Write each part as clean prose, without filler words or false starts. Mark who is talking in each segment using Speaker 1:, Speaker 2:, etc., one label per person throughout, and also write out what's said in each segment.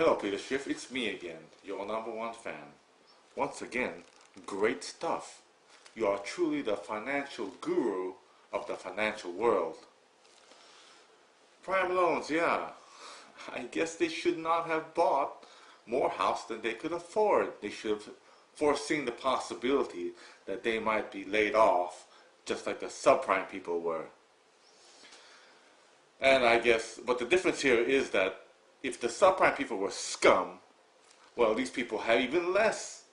Speaker 1: Hello, Peter Schiff. It's me again, your #1 fan. Once again, great stuff. You are truly the financial guru of the financial world. Prime loans, yeah. I guess they should not have bought more house than they could afford. They should have foreseen the possibility that they might be laid off, just like the subprime people were. And I guess, but the difference here is that if the subprime people were scum, well, these people have even less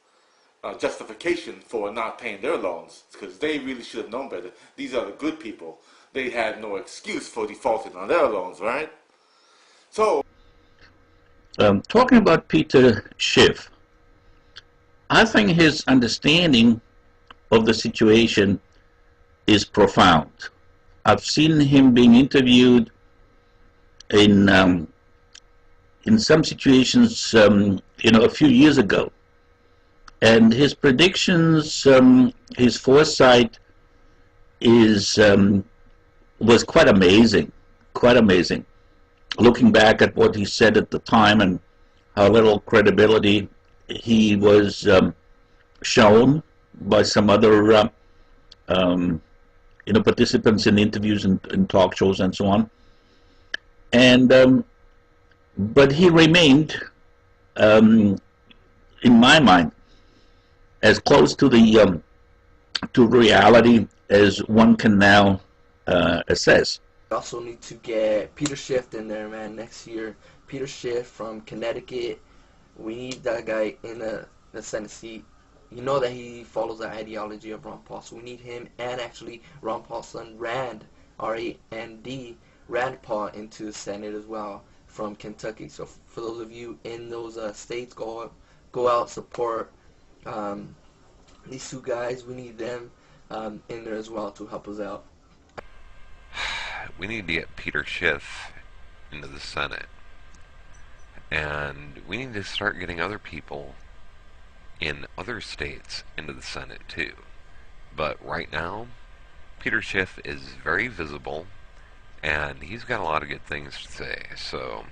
Speaker 1: justification for not paying their loans, because they really should have known better. These are the good people. They had no excuse for defaulting on their loans, right? So,
Speaker 2: talking about Peter Schiff, I think his understanding of the situation is profound. I've seen him being interviewed in some situations, a few years ago, and his predictions, his foresight was quite amazing, quite amazing. Looking back at what he said at the time and how little credibility he was shown by some other participants in interviews and talk shows and so on. And but he remained, in my mind, as close to the to reality as one can now assess.
Speaker 3: We also need to get Peter Schiff in there, man, next year. Peter Schiff from Connecticut. We need that guy in the Senate seat. You know that he follows the ideology of Ron Paul, so we need him and actually Ron Paul's son, Rand, R-A-N-D, Rand Paul, into the Senate as well from Kentucky. So for those of you in those states, go out, support these two guys. We need them in there as well to help us out.
Speaker 4: We need to get Peter Schiff into the Senate, and we need to start getting other people in other states into the Senate too. But right now, Peter Schiff is very visible, and he's got a lot of good things to say. So,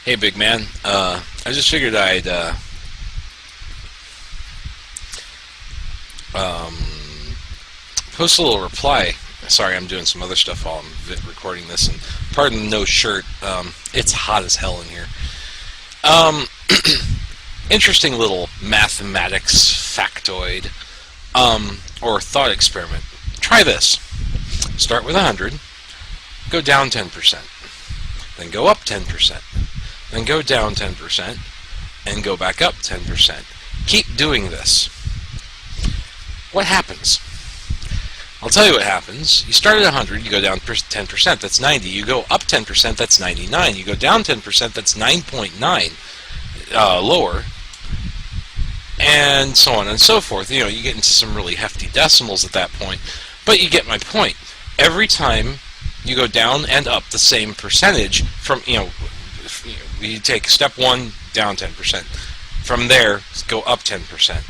Speaker 5: hey, big man, I just figured I'd post a little reply. Sorry, I'm doing some other stuff while I'm recording this, and pardon the no shirt. It's hot as hell in here. Interesting little mathematics factoid, or thought experiment. Try this. Start with 100, go down 10%, then go up 10%, then go down 10%, and go back up 10%. Keep doing this. What happens? I'll tell you what happens. You start at 100, you go down 10%, that's 90. You go up 10%, that's 99. You go down 10%, that's 9.9 lower, and so on and so forth. You get into some really hefty decimals at that point, but you get my point. Every time you go down and up the same percentage from, you take step 1, down 10%. From there, go up 10%.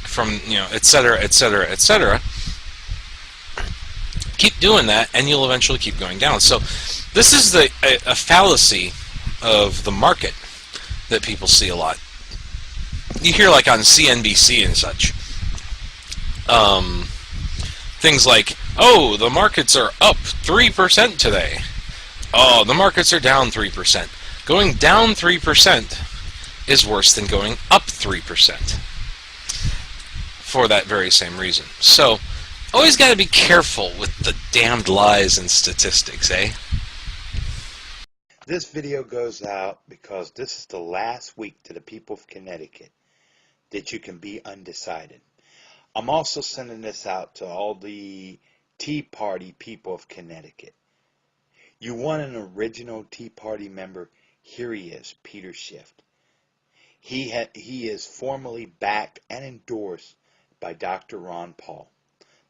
Speaker 5: From, et cetera, et cetera, et cetera. Keep doing that, and you'll eventually keep going down. So this is a fallacy of the market that people see a lot. You hear, like, on CNBC and such, things like, oh, the markets are up 3% today. Oh, the markets are down 3%. Going down 3% is worse than going up 3% for that very same reason. So, always got to be careful with the damned lies and statistics, eh?
Speaker 6: This video goes out because this is the last week to the people of Connecticut that you can be undecided. I'm also sending this out to all the Tea Party people of Connecticut. You want an original Tea Party member? Here he is, Peter Schiff. He is formally backed and endorsed by Dr. Ron Paul,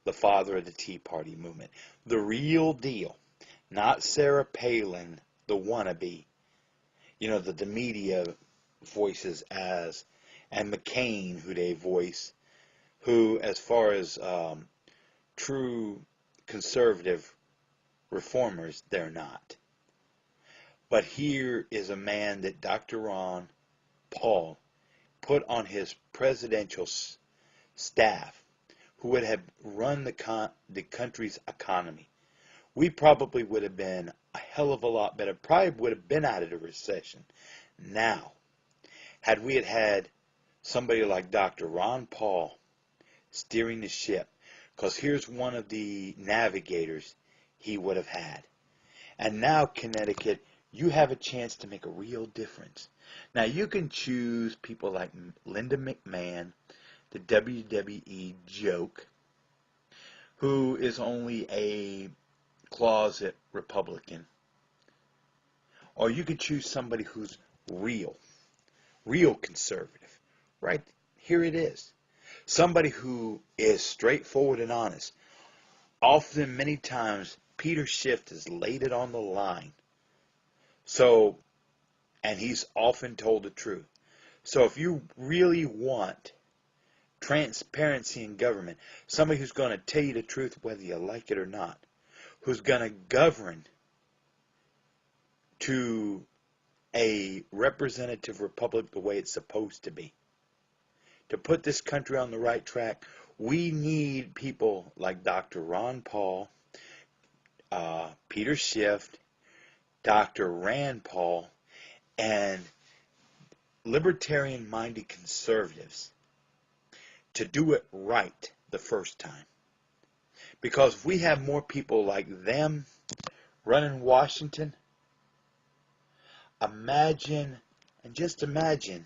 Speaker 6: the father of the Tea Party movement. The real deal, not Sarah Palin, the wannabe. The media voices as, and McCain, who they voice, who, as far as true conservative reformers, they're not. But here is a man that Dr. Ron Paul put on his presidential staff who would have run the country's economy. We probably would have been a hell of a lot better. Probably would have been out of the recession. Now, had we had somebody like Dr. Ron Paul steering the ship, because here's one of the navigators he would have had. And now, Connecticut, you have a chance to make a real difference. Now, you can choose people like Linda McMahon, the WWE joke, who is only a closet Republican. Or you could choose somebody who's real conservative. Right? Here it is. Somebody who is straightforward and honest. Often, many times, Peter Schiff has laid it on the line. So, and he's often told the truth. So if you really want transparency in government, somebody who's going to tell you the truth whether you like it or not, who's going to govern to a representative republic the way it's supposed to be. To put this country on the right track, we need people like Dr. Ron Paul, Peter Schiff, Dr. Rand Paul, and libertarian-minded conservatives to do it right the first time. Because if we have more people like them running Washington, just imagine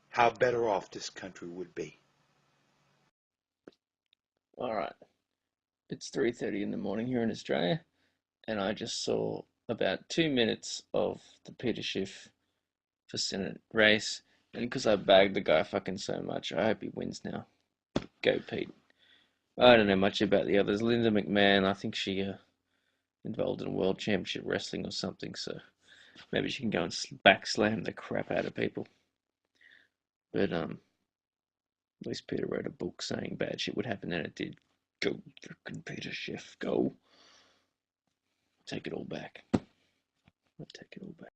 Speaker 6: how better off this country would be.
Speaker 7: All right. It's 3:30 in the morning here in Australia, and I just saw about 2 minutes of the Peter Schiff for Senate race, and because I bagged the guy fucking so much, I hope he wins now. Go, Pete. I don't know much about the others. Linda McMahon, I think she involved in World Championship Wrestling or something, so maybe she can go and backslam the crap out of people. But at least Peter wrote a book saying bad shit would happen, and it did. Go, frickin' Peter Schiff, go. Take it all back. I'll take it all back.